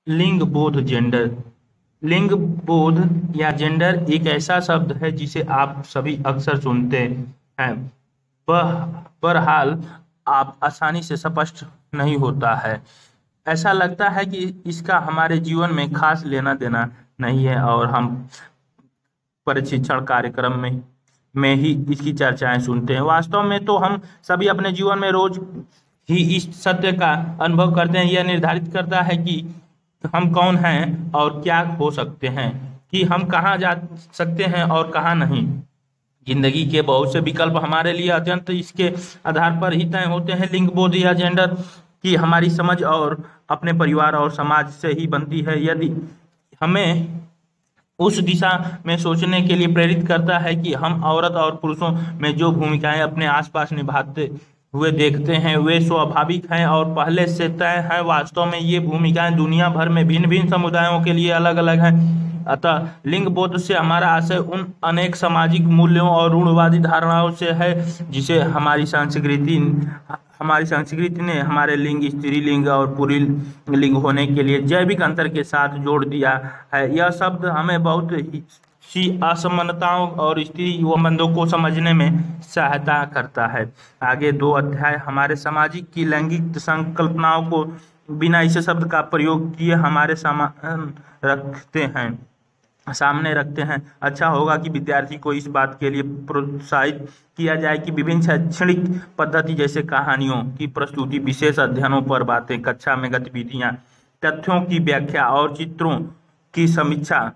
लिंग बोध जेंडर। लिंग बोध या जेंडर एक ऐसा शब्द है जिसे आप सभी अक्सर सुनते हैं। वह बहरहाल आप आसानी से स्पष्ट नहीं होता है। ऐसा लगता है कि इसका हमारे जीवन में खास लेना देना नहीं है और हम प्रशिक्षण कार्यक्रम में ही इसकी चर्चाएं सुनते हैं। वास्तव में तो हम सभी अपने जीवन में रोज ही इस सत्य का अनुभव करते हैं। यह निर्धारित करता है कि हम कौन हैं और क्या हो सकते हैं, कि हम कहाँ जा सकते हैं और कहाँ नहीं। जिंदगी के बहुत से विकल्प हमारे लिए अत्यंत इसके आधार पर ही तय होते हैं। लिंग बोध या जेंडर की हमारी समझ और अपने परिवार और समाज से ही बनती है। यदि हमें उस दिशा में सोचने के लिए प्रेरित करता है कि हम औरत और पुरुषों में जो भूमिकाएं अपने आसपास निभाते हुए देखते हैं वे स्वाभाविक हैं और पहले से तय हैं। वास्तव में ये भूमिकाएं दुनिया भर में भिन्न भिन्न समुदायों के लिए अलग अलग हैं। अतः लिंग बोध से हमारा आशय उन अनेक सामाजिक मूल्यों और रूढ़िवादी धारणाओं से है जिसे हमारी संस्कृति ने हमारे लिंग, स्त्रीलिंग और पुल्लिंग होने के लिए जैविक अंतर के साथ जोड़ दिया है। यह शब्द हमें बहुत सी असमानताओं और स्त्री संबंधों को समझने में सहायता करता है। आगे 2 अध्याय हमारे सामाजिक की लैंगिक संकल्पनाओं को बिना इस शब्द का प्रयोग किए हमारे सामने रखते हैं। अच्छा होगा कि विद्यार्थी को इस बात के लिए प्रोत्साहित किया जाए कि विभिन्न शैक्षणिक पद्धति जैसे कहानियों की प्रस्तुति, विशेष अध्ययनों पर बातें, कक्षा में गतिविधियां, तथ्यों की व्याख्या और चित्रों की समीक्षा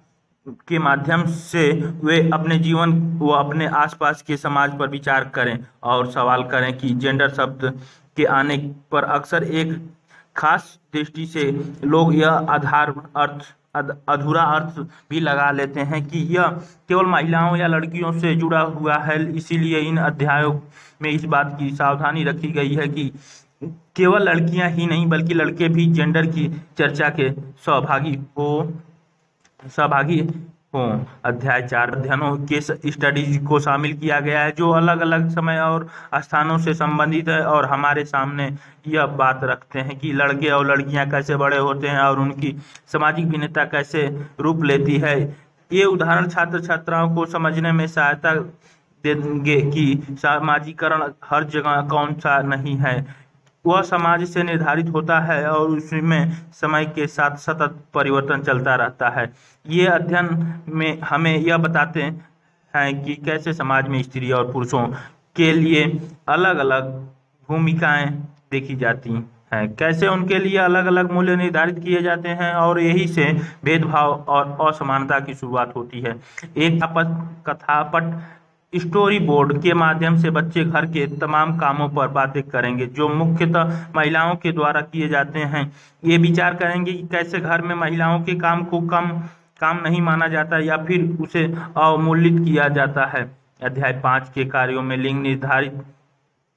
के माध्यम से वे अपने जीवन व अपने आसपास के समाज पर विचार करें और सवाल करें कि जेंडर शब्द के आने पर अक्सर एक खास दृष्टि से लोग यह अधूरा अर्थ भी लगा लेते हैं कि यह केवल महिलाओं या लड़कियों से जुड़ा हुआ है। इसीलिए इन अध्यायों में इस बात की सावधानी रखी गई है कि केवल लड़कियां ही नहीं बल्कि लड़के भी जेंडर की चर्चा के सहभागी हों। अध्याय 4 अध्ययनों के स्टडीज को शामिल किया गया है जो अलग अलग समय और स्थानों से संबंधित है और हमारे सामने यह बात रखते हैं कि लड़के और लड़कियां कैसे बड़े होते हैं और उनकी सामाजिक भिन्नता कैसे रूप लेती है। ये उदाहरण छात्र छात्राओं को समझने में सहायता देंगे कि सामाजिकरण हर जगह कौन सा नहीं है, वह समाज से निर्धारित होता है और उसमें समय के साथ सतत परिवर्तन चलता रहता है। ये अध्ययन में हमें यह बताते हैं कि कैसे समाज में स्त्री और पुरुषों के लिए अलग अलग भूमिकाएं देखी जाती हैं, कैसे उनके लिए अलग अलग मूल्य निर्धारित किए जाते हैं और यही से भेदभाव और असमानता की शुरुआत होती है। एक कथापट स्टोरी बोर्ड के माध्यम से बच्चे घर के तमाम कामों पर बातें करेंगे जो मुख्यतः महिलाओं के द्वारा किए जाते हैं। ये विचार करेंगे कि कैसे घर में महिलाओं के काम को काम नहीं माना जाता या फिर उसे अवमूल्यित किया जाता है। अध्याय 5 के कार्यों में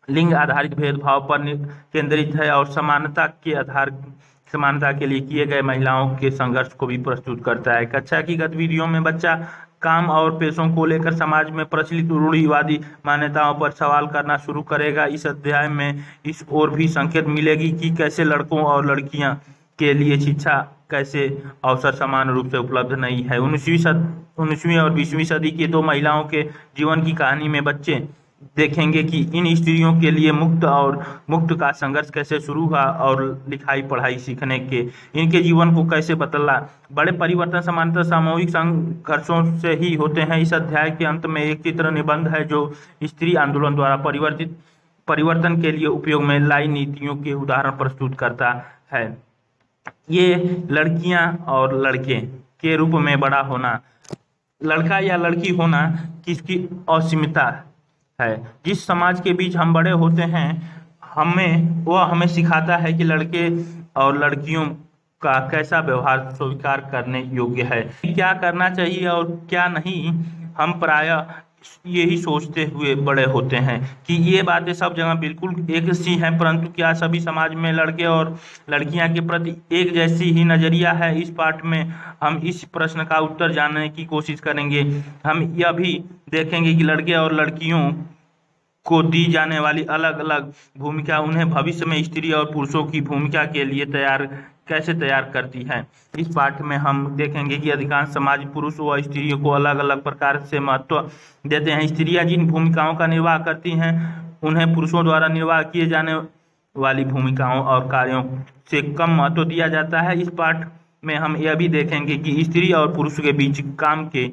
लिंग आधारित भेदभाव पर केंद्रित है और समानता के लिए किए गए महिलाओं के संघर्ष को भी प्रस्तुत करता है। कक्षा की गतिविधियों में बच्चा काम और पेशों को लेकर समाज में प्रचलित रूढ़िवादी मान्यताओं पर सवाल करना शुरू करेगा। इस अध्याय में इस ओर भी संकेत मिलेगी कि कैसे लड़कों और लड़कियां के लिए शिक्षा कैसे अवसर समान रूप से उपलब्ध नहीं है। 19वीं और 20वीं सदी की 2 महिलाओं के जीवन की कहानी में बच्चे देखेंगे कि इन स्त्रियों के लिए मुक्त का संघर्ष कैसे शुरू हुआ और लिखाई पढ़ाई सीखने के इनके जीवन को कैसे बदला। बड़े परिवर्तन सामान्यतः सामूहिक संघर्षों से ही होते हैं। इस अध्याय के अंत में एक चित्र निबंध है जो स्त्री आंदोलन द्वारा परिवर्तन के लिए उपयोग में लाई नीतियों के उदाहरण प्रस्तुत करता है। ये लड़कियां और लड़के के रूप में बड़ा होना, लड़का या लड़की होना किसकी असीमितता है। जिस समाज के बीच हम बड़े होते हैं हमें सिखाता है कि लड़के और लड़कियों का कैसा व्यवहार स्वीकार करने योग्य है, क्या करना चाहिए और क्या नहीं। हम प्रायः यही सोचते हुए बड़े होते हैं कि ये बातें सब जगह बिल्कुल एक सी हैं, परंतु क्या सभी समाज में लड़के और लड़कियां के प्रति एक जैसी ही नजरिया है। इस पाठ में हम इस प्रश्न का उत्तर जानने की कोशिश करेंगे। हम यह भी देखेंगे कि लड़के और लड़कियों को दी जाने वाली अलग अलग भूमिका उन्हें भविष्य में स्त्री और पुरुषों की भूमिका के लिए तैयार कैसे तैयार करती है। इस पाठ में हम देखेंगे कि अधिकांश समाज पुरुष व स्त्रियों को अलग अलग प्रकार से महत्व देते हैं। स्त्रियां जिन भूमिकाओं का निर्वाह करती हैं उन्हें पुरुषों द्वारा निर्वाह किए जाने वाली भूमिकाओं और कार्यों से कम महत्व दिया जाता है। इस पाठ में हम यह भी देखेंगे कि स्त्री और पुरुष के बीच काम के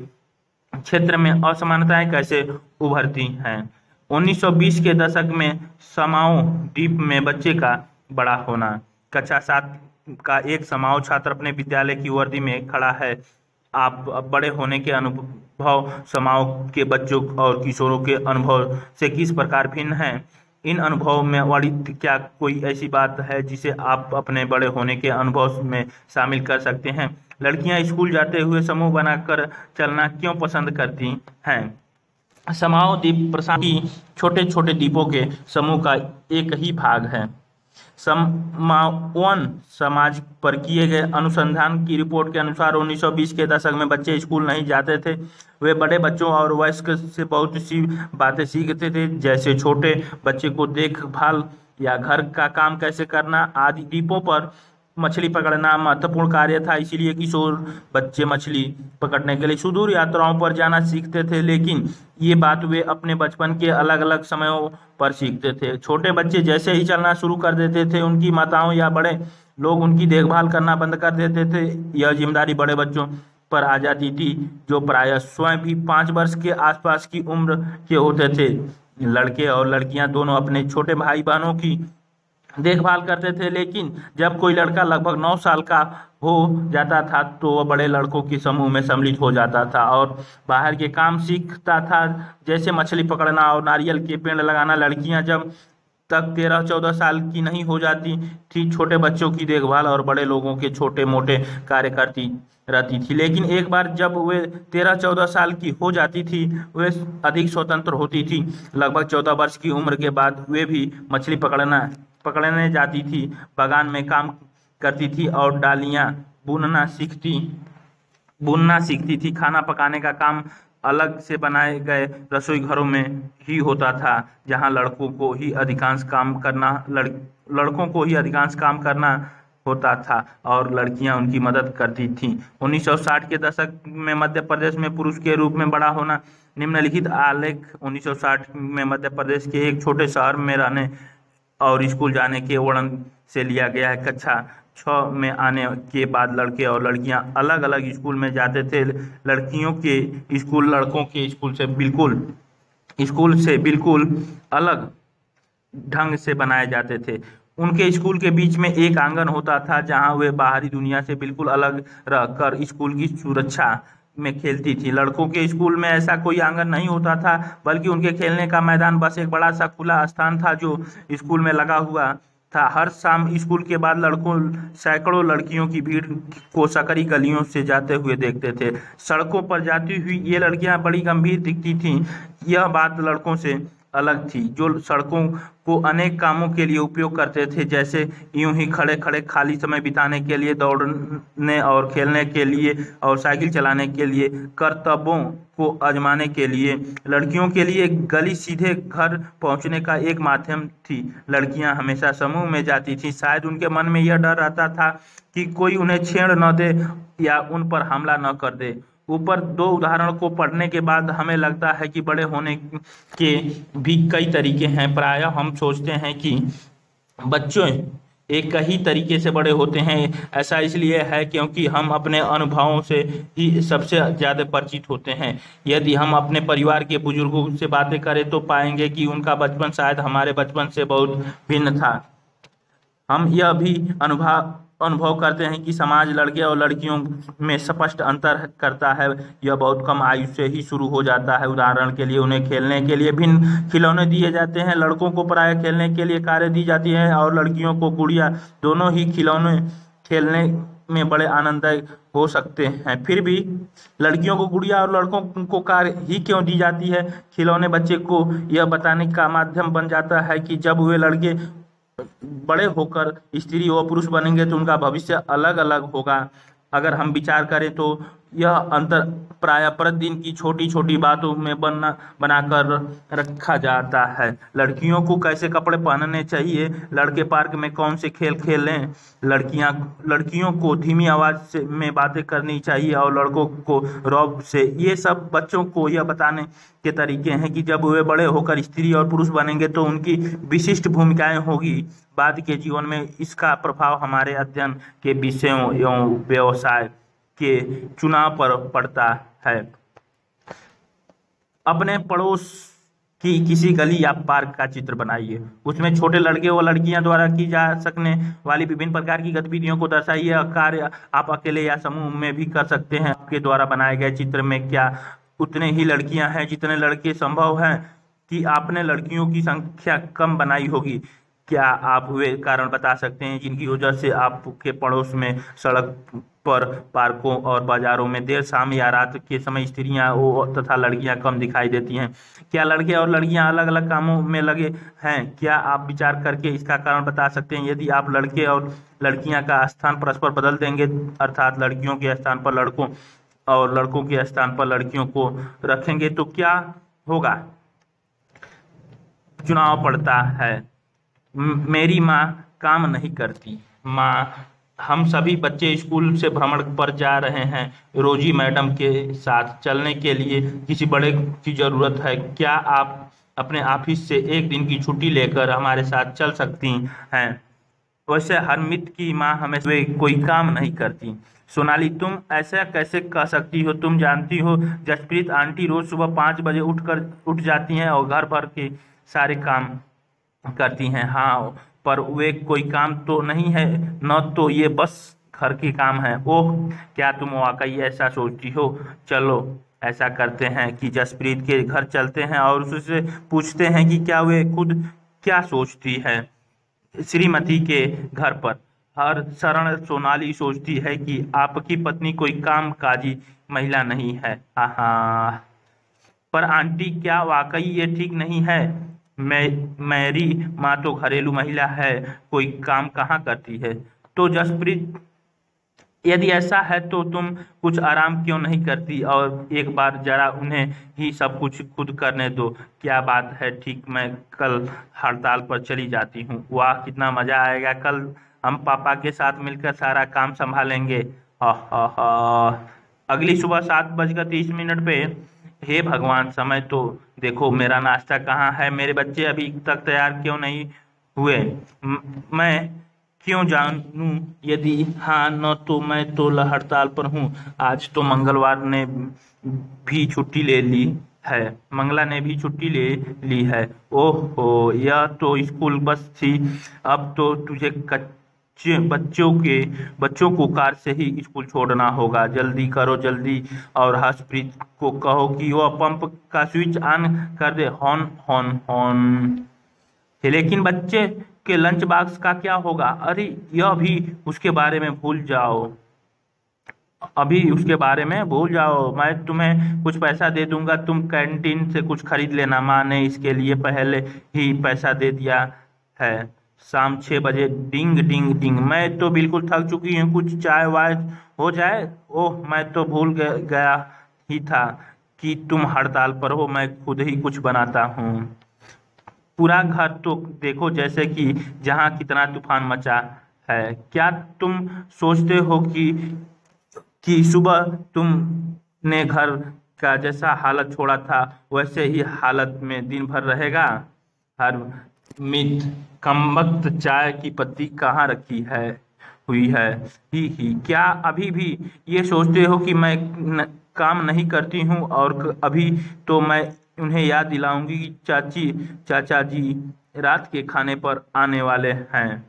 क्षेत्र में असमानताएं कैसे उभरती हैं। 1920 के दशक में समाओ द्वीप में बच्चे का बड़ा होना। कक्षा 7 का एक समाओ छात्र अपने विद्यालय की वर्दी में खड़ा है। आप बड़े होने के अनुभव समाओ के बच्चों और किशोरों के अनुभव से किस प्रकार भिन्न हैं? इन अनुभवों में वाली क्या कोई ऐसी बात है जिसे आप अपने बड़े होने के अनुभव में शामिल कर सकते हैं? लड़कियां स्कूल जाते हुए समूह बनाकर चलना क्यों पसंद करती हैं? समाओ द्वीप प्रशांत की छोटे छोटे द्वीपों के समूह का एक ही भाग है। समाओन समाज पर किए गए अनुसंधान की रिपोर्ट के अनुसार 1920 के दशक में बच्चे स्कूल नहीं जाते थे। वे बड़े बच्चों और वयस्क से बहुत सी बातें सीखते थे, जैसे छोटे बच्चे को देखभाल या घर का काम कैसे करना आदि। द्वीपों पर मछली पकड़ना महत्वपूर्ण कार्य था, इसलिए किशोर बच्चे मछली पकड़ने के लिए सुदूर यात्राओं पर जाना सीखते थे, लेकिन ये बात वे अपने बचपन के अलग अलग समयों पर सीखते थे। छोटे बच्चे जैसे ही चलना शुरू कर देते थे, उनकी माताओं या बड़े लोग उनकी देखभाल करना बंद कर देते थे। यह जिम्मेदारी बड़े बच्चों पर आ जाती थी, जो प्रायः स्वयं भी 5 वर्ष के आसपास की उम्र के होते थे। लड़के और लड़कियां दोनों अपने छोटे भाई बहनों की देखभाल करते थे, लेकिन जब कोई लड़का लगभग 9 साल का हो जाता था तो वह बड़े लड़कों के समूह में सम्मिलित हो जाता था और बाहर के काम सीखता था, जैसे मछली पकड़ना और नारियल के पेड़ लगाना। लड़कियां जब तक 13-14 साल की नहीं हो जाती थी, छोटे बच्चों की देखभाल और बड़े लोगों के छोटे मोटे कार्य करती रहती थी, लेकिन एक बार जब वे 13-14 साल की हो जाती थी, वे अधिक स्वतंत्र होती थी। लगभग 14 वर्ष की उम्र के बाद वे भी मछली पकड़ने जाती थी, बागान में काम करती थी और डालियां बुनना सीखती थी। खाना पकाने का काम अलग से बनाए गए रसोई घरों में ही होता था, जहां लड़कों को ही अधिकांश काम करना होता था और लड़कियां उनकी मदद करती थीं। 1960 के दशक में मध्य प्रदेश में पुरुष के रूप में बड़ा होना। निम्नलिखित आलेख 1960 में मध्य प्रदेश के एक छोटे शहर में रहने और स्कूल जाने के वर्णन से लिया गया है। कक्षा 6 में आने के बाद लड़के और लड़कियां अलग अलग स्कूल में जाते थे। लड़कियों के स्कूल लड़कों के स्कूल से बिल्कुल अलग ढंग से बनाए जाते थे। उनके स्कूल के बीच में एक आंगन होता था, जहां वे बाहरी दुनिया से बिल्कुल अलग रहकर स्कूल की सुरक्षा में खेलती थी। लड़कों के स्कूल में ऐसा कोई आंगन नहीं होता था, बल्कि उनके खेलने का मैदान बस एक बड़ा सा खुला स्थान था जो स्कूल में लगा हुआ था। हर शाम स्कूल के बाद लड़कों सैकड़ों लड़कियों की भीड़ को सकरी गलियों से जाते हुए देखते थे। सड़कों पर जाती हुई ये लड़कियां बड़ी गंभीर दिखती थीं। यह बात लड़कों से अलग थी, जो सड़कों को अनेक कामों के लिए उपयोग करते थे, जैसे यूं ही खड़े खड़े खाली समय बिताने के लिए, दौड़ने और खेलने के लिए और साइकिल चलाने के लिए, करतबों को आजमाने के लिए। लड़कियों के लिए गली सीधे घर पहुंचने का एक माध्यम थी। लड़कियां हमेशा समूह में जाती थीं। शायद उनके मन में यह डर रहता था कि कोई उन्हें छेड़ न दे या उन पर हमला न कर दे। ऊपर 2 उदाहरण को पढ़ने के बाद हमें लगता है कि बड़े होने के भी कई तरीके हैं। प्रायः हम सोचते हैं कि बच्चों एक ही तरीके से बड़े होते हैं। ऐसा इसलिए है क्योंकि हम अपने अनुभवों से ही सबसे ज़्यादा परिचित होते हैं। यदि हम अपने परिवार के बुजुर्गों से बातें करें तो पाएंगे कि उनका बचपन शायद हमारे बचपन से बहुत भिन्न था। हम यह भी अनुभव करते हैं कि समाज लड़के और लड़कियों में स्पष्ट अंतर करता है। यह बहुत कम आयु से ही शुरू हो जाता है। उदाहरण के लिए उन्हें खेलने के लिए भिन्न खिलौने दिए जाते हैं। लड़कों को प्रायः खेलने के लिए कारें दी जाती हैं और लड़कियों को गुड़िया। दोनों ही खिलौने खेलने में बड़े आनंददायक हो सकते हैं, फिर भी लड़कियों को गुड़िया और लड़कों को कार ही क्यों दी जाती है? खिलौने बच्चे को यह बताने का माध्यम बन जाता है कि जब वे लड़के बड़े होकर स्त्री व पुरुष बनेंगे तो उनका भविष्य अलग अलग होगा। अगर हम विचार करें तो यह अंतर प्राय प्रतिदिन की छोटी छोटी बातों में बनाकर रखा जाता है। लड़कियों को कैसे कपड़े पहनने चाहिए, लड़के पार्क में कौन से खेल खेलें, लड़कियों को धीमी आवाज से में बातें करनी चाहिए और लड़कों को रौब से, ये सब बच्चों को यह बताने के तरीके हैं कि जब वे बड़े होकर स्त्री और पुरुष बनेंगे तो उनकी विशिष्ट भूमिकाएं होगी। बाद के जीवन में इसका प्रभाव हमारे अध्ययन के विषयों एवं व्यवसाय के चुनाव पर पड़ता है। अपने पड़ोस की किसी गली या पार्क का चित्र बनाइए। उसमें छोटे लड़के व लड़कियां द्वारा की जा सकने वाली विभिन्न प्रकार की गतिविधियों को दर्शाइए। यह कार्य आप अकेले या समूह में भी कर सकते हैं। आपके द्वारा बनाए गए चित्र में क्या उतने ही लड़कियां हैं जितने लड़के संभव हैं, कि आपने लड़कियों की संख्या कम बनाई होगी? क्या आप वे कारण बता सकते हैं जिनकी वजह से आपके पड़ोस में सड़क पर, पार्कों और बाजारों में देर शाम या रात के समय स्त्रियां तथा लड़कियां कम दिखाई देती हैं? क्या लड़के और लड़कियां अलग अलग कामों में लगे हैं? क्या आप विचार करके इसका कारण बता सकते हैं? यदि आप लड़के और लड़कियां का स्थान परस्पर बदल देंगे, अर्थात लड़कियों के स्थान पर लड़कों और लड़कों के स्थान पर लड़कियों को रखेंगे, तो क्या होगा? चुनाव पड़ता है। मेरी माँ काम नहीं करती। माँ, हम सभी बच्चे स्कूल से भ्रमण पर जा रहे हैं। रोजी मैडम के साथ चलने के लिए किसी बड़े की जरूरत है। क्या आप अपने ऑफिस से एक दिन की छुट्टी लेकर हमारे साथ चल सकती हैं? वैसे हरमित की माँ हमेशा कोई काम नहीं करती। सोनाली, तुम ऐसा कैसे कह सकती हो? तुम जानती हो जसप्रीत आंटी रोज सुबह 5 बजे उठ जाती हैं और घर भर के सारे काम करती हैं। हाँ, पर वे कोई काम तो नहीं है न, तो ये बस घर के काम है। ओह, क्या तुम वाकई ऐसा सोचती हो? चलो ऐसा करते हैं कि जसप्रीत के घर चलते हैं और उससे पूछते हैं कि क्या वे खुद क्या सोचती है। श्रीमती के घर पर हर शरण सोनाली सोचती है कि आपकी पत्नी कोई काम काजी महिला नहीं है। हाँ, पर आंटी, क्या वाकई ये ठीक नहीं है? मेरी माँ तो घरेलू महिला है, कोई काम कहाँ करती है। तो जसप्रीत, यदि ऐसा है तो तुम कुछ आराम क्यों नहीं करती और एक बार जरा उन्हें ही सब कुछ खुद करने दो? क्या बात है, ठीक, मैं कल हड़ताल पर चली जाती हूँ। वाह, कितना मजा आएगा, कल हम पापा के साथ मिलकर सारा काम संभालेंगे। अगली सुबह 7:30 पे, हे भगवान, समय तो देखो, मेरा नाश्ता कहाँ है? मेरे बच्चे अभी तक तैयार क्यों नहीं हुए? मैं क्यों जानूं? यदि हाँ न, तो मैं तो हड़ताल पर हूँ। आज तो मंगलवार ने भी छुट्टी ले ली है। मंगला ने भी छुट्टी ले ली है। ओहो, यह तो स्कूल बस थी। अब तो तुझे बच्चों को कार से ही स्कूल छोड़ना होगा। जल्दी करो, जल्दी। और हर्षप्रीत को कहो कि वह पंप का स्विच ऑन कर दे। Horn horn horn. लेकिन बच्चे के लंच बॉक्स का क्या होगा? अरे, यह भी उसके बारे में भूल जाओ। अभी उसके बारे में भूल जाओ। मैं तुम्हें कुछ पैसा दे दूंगा, तुम कैंटीन से कुछ खरीद लेना। माँ ने इसके लिए पहले ही पैसा दे दिया है। शाम 6 बजे, डिंग डिंग डिंग। मैं तो बिल्कुल थक चुकी हूँ, कुछ चाय वाय हो जाए। ओह, मैं तो भूल गया ही था कि तुम हड़ताल पर हो। मैं खुद ही कुछ बनाता हूँ। पूरा घर तो देखो, जैसे कि जहाँ कितना तूफान मचा है। क्या तुम सोचते हो कि सुबह तुमने घर का जैसा हालत छोड़ा था वैसे ही हालत में दिन भर रहेगा? हर मित, कमबख्त, चाय की पत्ती कहाँ रखी है हुई है? ही, क्या अभी भी ये सोचते हो कि मैं काम नहीं करती हूँ? और अभी तो मैं उन्हें याद दिलाऊंगी कि चाचा जी रात के खाने पर आने वाले हैं।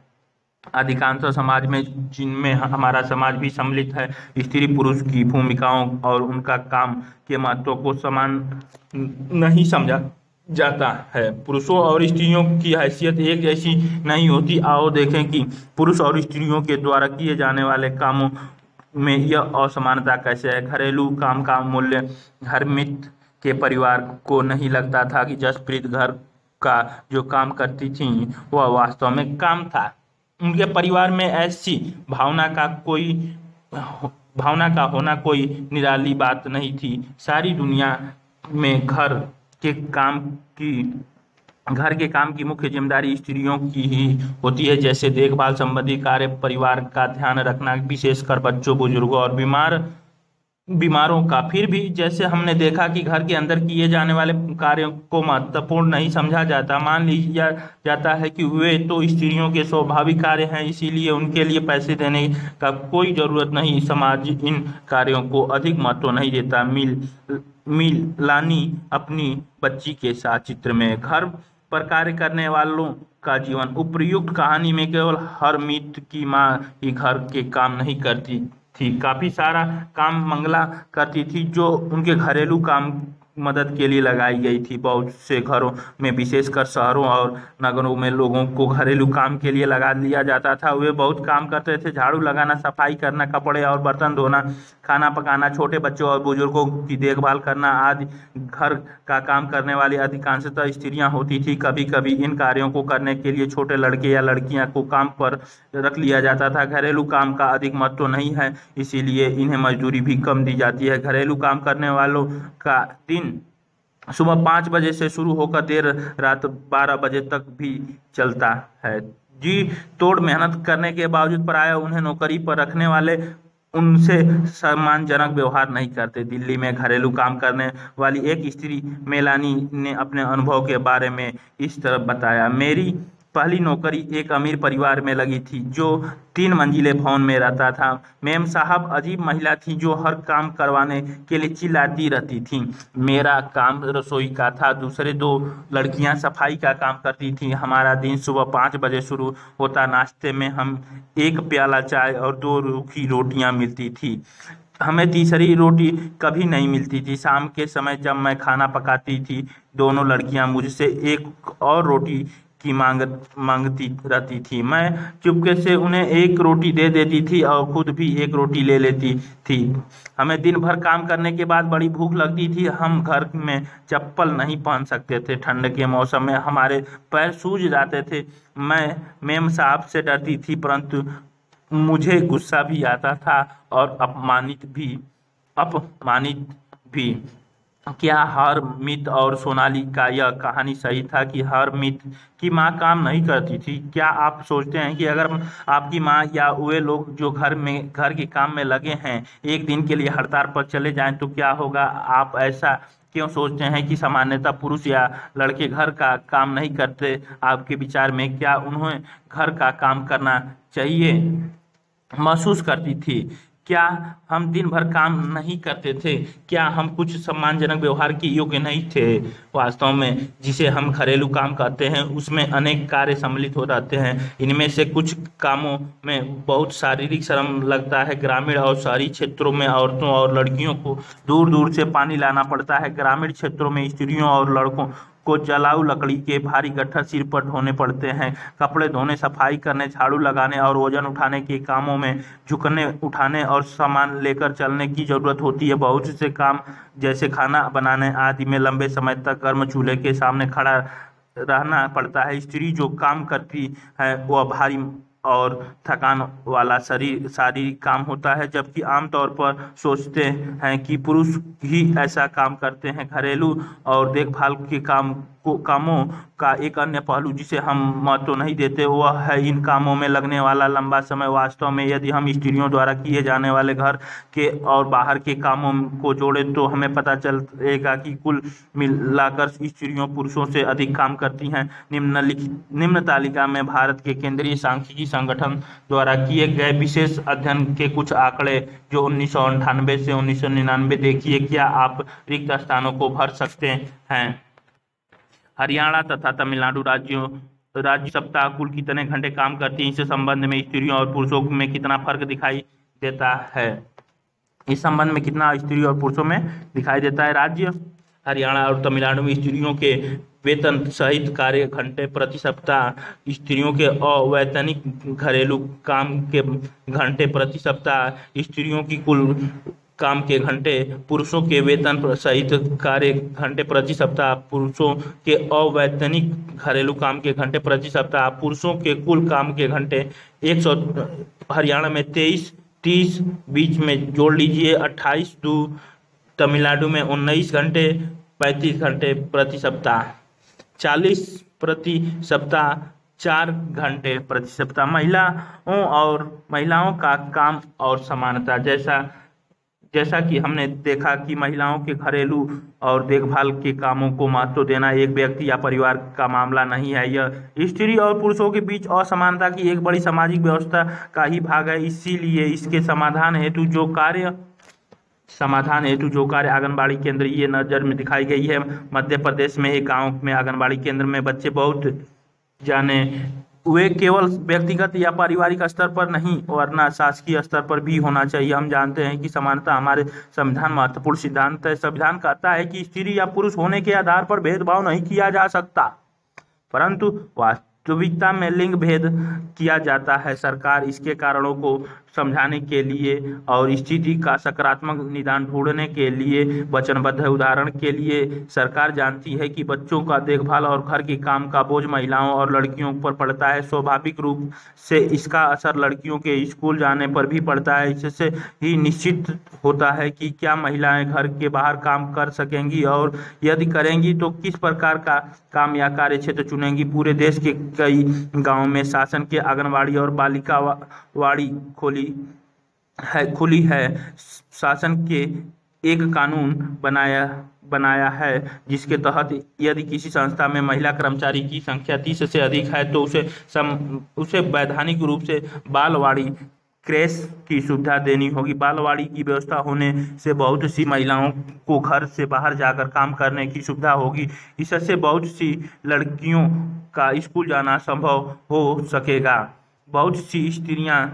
अधिकांश समाज में, जिनमें हमारा समाज भी सम्मिलित है, स्त्री पुरुष की भूमिकाओं और उनका काम के महत्व को समान नहीं समझा जाता है। पुरुषों और स्त्रियों की हैसियत एक जैसी नहीं होती। आओ देखें कि पुरुष और स्त्रियों के द्वारा किए जाने वाले कामों में यह असमानता कैसे है। घरेलू काम का मूल्य। हरमित के परिवार को नहीं लगता था कि जसप्रीत घर का जो काम करती थी वह वास्तव में काम था। उनके परिवार में ऐसी भावना का कोई भावना का होना कोई निराली बात नहीं थी। सारी दुनिया में के काम की घर के काम की मुख्य जिम्मेदारी स्त्रियों की ही होती है, जैसे देखभाल संबंधी कार्य, परिवार का ध्यान रखना, विशेषकर बच्चों, बुजुर्गों और बीमारों का। फिर भी जैसे हमने देखा कि घर के अंदर किए जाने वाले कार्यों को महत्वपूर्ण नहीं समझा जाता, मान लिया जाता है कि वे तो स्त्रियों के स्वाभाविक कार्य हैं, इसीलिए उनके लिए पैसे देने का कोई जरूरत नहीं। समाज इन कार्यों को अधिक महत्व नहीं देता। मिलानी अपनी बच्ची के साथ चित्र में घर पर कार्य करने वालों का जीवन। उपर्युक्त कहानी में केवल हरमीत की माँ ही घर के काम नहीं करती थी, काफी सारा काम मंगला करती थी, जो उनके घरेलू काम मदद के लिए लगाई गई थी। बहुत से घरों में, विशेषकर शहरों और नगरों में, लोगों को घरेलू काम के लिए लगा दिया जाता था। वे बहुत काम करते थे, झाड़ू लगाना, सफाई करना, कपड़े और बर्तन धोना, खाना पकाना, छोटे बच्चों और बुजुर्गों की देखभाल करना आदि। घर का काम करने वाली अधिकांशतः स्त्रियां होती थी। कभी कभी इन कार्यों को करने के लिए छोटे लड़के या लड़कियां को काम पर रख लिया जाता था। घरेलू काम का अधिक महत्व नहीं है, इसीलिए इन्हें मजदूरी भी कम दी जाती है। घरेलू काम करने वालों का दिन सुबह 5 बजे से शुरू होकर देर रात 12 बजे तक भी चलता है। जी तोड़ मेहनत करने के बावजूद प्रायः उन्हें नौकरी पर रखने वाले उनसे सम्मानजनक व्यवहार नहीं करते। दिल्ली में घरेलू काम करने वाली एक स्त्री मेलानी ने अपने अनुभव के बारे में इस तरह बताया। मेरी पहली नौकरी एक अमीर परिवार में लगी थी, जो 3 मंजिले भवन में रहता था। मैम साहब अजीब महिला थी, जो हर काम करवाने के लिए चिल्लाती रहती थी। मेरा काम रसोई का था, दूसरे 2 लड़कियां सफाई का काम करती थी। हमारा दिन सुबह 5 बजे शुरू होता। नाश्ते में हम 1 प्याला चाय और 2 रूखी रोटियां मिलती थी। हमें तीसरी रोटी कभी नहीं मिलती थी। शाम के समय जब मैं खाना पकाती थी, दोनों लड़कियां मुझसे 1 और रोटी की मांगती रहती थी। मैं चुपके से उन्हें 1 रोटी दे देती थी और खुद भी 1 रोटी ले लेती थी। हमें दिन भर काम करने के बाद बड़ी भूख लगती थी। हम घर में चप्पल नहीं पहन सकते थे। ठंड के मौसम में हमारे पैर सूज जाते थे। मैं मेम साहब से डरती थी, परंतु मुझे गुस्सा भी आता था और अपमानित भी। क्या हरमीत और सोनाली का यह कहानी सही था कि हरमीत की माँ काम नहीं करती थी? क्या आप सोचते हैं कि अगर आपकी माँ या वे लोग जो घर के काम में लगे हैं एक दिन के लिए हड़ताल पर चले जाएं तो क्या होगा? आप ऐसा क्यों सोचते हैं कि सामान्यतः पुरुष या लड़के घर का काम नहीं करते? आपके विचार में क्या उन्हें घर का काम करना चाहिए महसूस करती थी? क्या हम दिन भर काम नहीं करते थे? क्या हम कुछ सम्मानजनक व्यवहार के योग्य नहीं थे? वास्तव में जिसे हम घरेलू काम कहते हैं उसमें अनेक कार्य सम्मिलित हो रहते हैं। इनमें से कुछ कामों में बहुत शारीरिक श्रम लगता है। ग्रामीण और शहरी क्षेत्रों में औरतों और लड़कियों को दूर दूर से पानी लाना पड़ता है। ग्रामीण क्षेत्रों में स्त्रियों और लड़कों को जलाऊ लकड़ी के भारी गट्ठर सिर पर ढोने पड़ते हैं। कपड़े धोने, सफाई करने, झाड़ू लगाने और वजन उठाने के कामों में झुकने, उठाने और सामान लेकर चलने की जरूरत होती है। बहुत से काम जैसे खाना बनाने आदि में लंबे समय तक गर्म चूल्हे के सामने खड़ा रहना पड़ता है। स्त्री जो काम करती है वह भारी और थकान वाला शारीरिक काम होता है, जबकि आमतौर पर सोचते हैं कि पुरुष ही ऐसा काम करते हैं। घरेलू और देखभाल के कामों का एक अन्य पहलू जिसे हम महत्व नहीं देते वह है इन कामों में लगने वाला लंबा समय। वास्तव में यदि हम स्त्रियों द्वारा किए जाने वाले घर के और बाहर के कामों को जोड़ें तो हमें पता चलेगा कि कुल मिलाकर स्त्रियों पुरुषों से अधिक काम करती हैं। निम्न तालिका में भारत के केंद्रीय सांख्यिकी संगठन द्वारा किए गए विशेष अध्ययन के कुछ आंकड़े जो 1998 से 1999। देखिए क्या आप रिक्त स्थानों को भर सकते हैं। हरियाणा तथा तमिलनाडु राज्य सप्ताह कुल कितने घंटे काम करती हैं, इस संबंध में स्त्रियों और पुरुषों में कितना फर्क दिखाई देता है? इस संबंध में कितना स्त्रियों और पुरुषों में दिखाई देता है? राज्य हरियाणा और तमिलनाडु में स्त्रियों के वेतन सहित कार्य घंटे प्रति सप्ताह, स्त्रियों के अवैतनिक घरेलू काम के घंटे प्रति सप्ताह, स्त्रियों की कुल काम के घंटे, पुरुषों के वेतन सहित कार्य घंटे प्रति सप्ताह, पुरुषों के अवैतनिक घरेलू काम के घंटे प्रति सप्ताह, पुरुषों के कुल काम के घंटे 100। हरियाणा में 23 30 बीच में जोड़ लीजिए, 28 दू तमिलनाडु में 19 घंटे, 35 घंटे प्रति सप्ताह, 40 प्रति सप्ताह, 4 घंटे प्रति सप्ताह। महिलाओं का काम और समानता, जैसा कि हमने देखा कि महिलाओं के घरेलू और देखभाल के कामों को महत्व देना एक व्यक्ति या परिवार का मामला नहीं है, यह स्त्री और पुरुषों के बीच असमानता की एक बड़ी सामाजिक व्यवस्था का ही भाग है। इसीलिए इसके समाधान हेतु जो कार्य आंगनबाड़ी केंद्र ये नज़र में दिखाई गई है। मध्य प्रदेश में एक गाँव में आंगनबाड़ी केंद्र में बच्चे बहुत जाने वे केवल व्यक्तिगत या पारिवारिक स्तर पर नहीं वरना शासकीय स्तर पर भी होना चाहिए। हम जानते हैं कि समानता हमारे संविधान महत्वपूर्ण सिद्धांत है। संविधान कहता है कि स्त्री या पुरुष होने के आधार पर भेदभाव नहीं किया जा सकता, परंतु वास्तविकता में लिंग भेद किया जाता है। सरकार इसके कारणों को समझाने के लिए और स्थिति का सकारात्मक निदान ढूंढने के लिए वचनबद्ध है। उदाहरण के लिए सरकार जानती है कि बच्चों का देखभाल और घर के काम का बोझ महिलाओं और लड़कियों पर पड़ता है। स्वाभाविक रूप से इसका असर लड़कियों के स्कूल जाने पर भी पड़ता है। इससे ही निश्चित होता है कि क्या महिलाएं घर के बाहर काम कर सकेंगी और यदि करेंगी तो किस प्रकार का काम या कार्य क्षेत्र चुनेंगी। पूरे देश के कई गाँवों में शासन के आंगनबाड़ी और बालिका वाड़ी खुली है। शासन के एक कानून बनाया है जिसके तहत यदि किसी संस्था में महिला कर्मचारी की संख्या 30 से अधिक है तो उसे वैधानिक रूप से बालवाड़ी क्रेश की सुविधा देनी होगी। बालवाड़ी की व्यवस्था होने से बहुत सी महिलाओं को घर से बाहर जाकर काम करने की सुविधा होगी। इससे बहुत सी लड़कियों का स्कूल जाना संभव हो सकेगा। बहुत सी स्त्रियां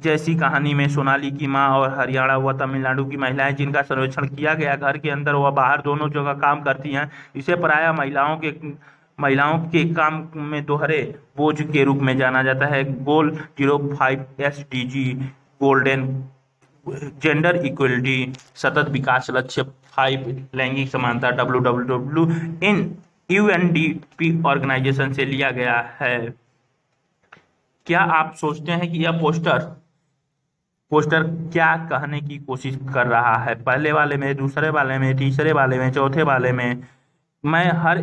जैसी कहानी में सोनाली की मां और हरियाणा व तमिलनाडु की महिलाएं जिनका सर्वेक्षण किया गया घर के अंदर व बाहर दोनों जगह काम करती हैं, इसे प्रायः महिलाओं के काम में दोहरे बोझ के रूप में जाना जाता है। गोल 05 SDG गोल्डन जेंडर इक्वलिटी सतत विकास लक्ष्य 5 लैंगिक समानता WWW इन UNDP ऑर्गेनाइजेशन से लिया गया है। क्या आप सोचते हैं कि यह पोस्टर क्या कहने की कोशिश कर रहा है? पहले वाले में, दूसरे वाले में, तीसरे वाले में, चौथे वाले में, मैं हर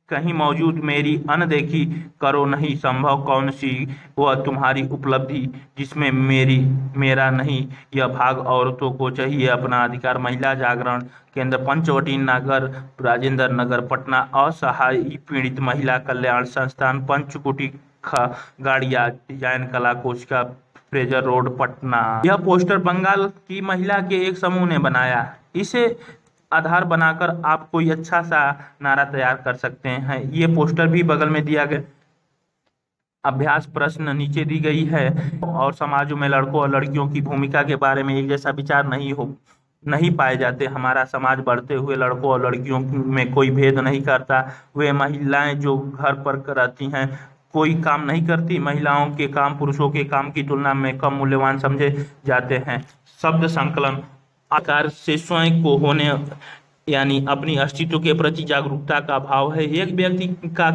कहीं मौजूद, मेरी अनदेखी करो नहीं, संभव कौन सी वह तुम्हारी उपलब्धि जिसमें मेरा नहीं, यह भाग औरतों को चाहिए अपना अधिकार। महिला जागरण केंद्र पंचवटी नगर, राजेंद्र नगर, पटना। असहाय पीड़ित महिला कल्याण संस्थान, पंचकुटी गाड़िया डिजाइन कला कोशिका, फ्रेजर रोड, पटना। यह पोस्टर बंगाल की महिला के एक समूह ने बनाया। इसे आधार बनाकर आप कोई अच्छा सा नारा तैयार कर सकते हैं। ये पोस्टर भी बगल में दिया गया। अभ्यास प्रश्न नीचे दी गई है। और समाजों में लड़कों और लड़कियों की भूमिका के बारे में एक जैसा विचार नहीं पाए जाते। हमारा समाज बढ़ते हुए लड़कों और लड़कियों में कोई भेद नहीं करता। वे महिलाएं जो घर पर रहती हैं कोई काम नहीं करती। महिलाओं के काम पुरुषों के काम की तुलना में कम मूल्यवान समझे जाते हैं। शब्द संकलन आकार से स्वयं को होने यानी अपनी अस्तित्व के प्रति जागरूकता का भाव है। एक व्यक्ति का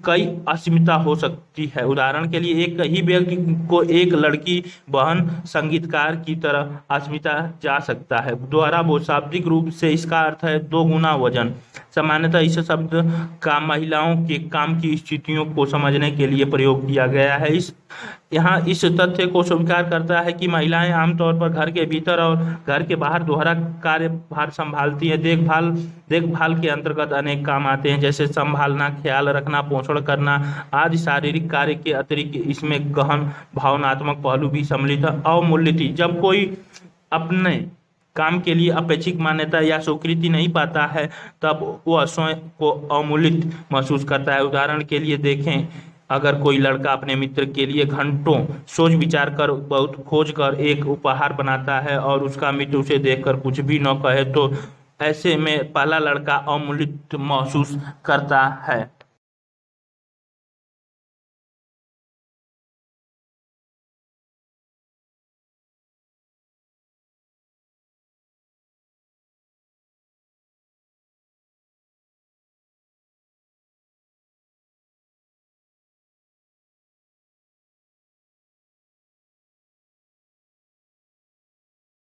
कई अस्मिता हो सकती है। उदाहरण के लिए एक ही व्यक्ति को एक लड़की, बहन, संगीतकार की तरह अस्मिता जा सकता है। दोहरा शाब्दिक रूप से इसका अर्थ है 2 गुना वजन। सामान्यतः इस शब्द का महिलाओं के काम की स्थितियों को समझने के लिए प्रयोग किया गया है। यहाँ इस तथ्य को स्वीकार करता है कि महिलाएं आमतौर पर घर के भीतर और घर के बाहर दोहरा कार्यभार संभालती है। देखभाल के अंतर्गत अनेक काम आते हैं जैसे संभालना, ख्याल रखना, पोषण करना आदि। शारीरिक कार्य के अतिरिक्त इसमें गहन भावनात्मक पहलू भी सम्मिलित है। अवमूल्यता जब कोई अपने काम के लिए अपेक्षित मान्यता या स्वीकृति नहीं पाता है तब वह स्वयं को अवमूल्यित महसूस करता है। उदाहरण के लिए देखें, अगर कोई लड़का अपने मित्र के लिए घंटों सोच विचार कर बहुत खोज कर एक उपहार बनाता है और उसका मित्र उसे देखकर कुछ भी न कहे तो ऐसे में पहला लड़का अवमूल्यित महसूस करता है।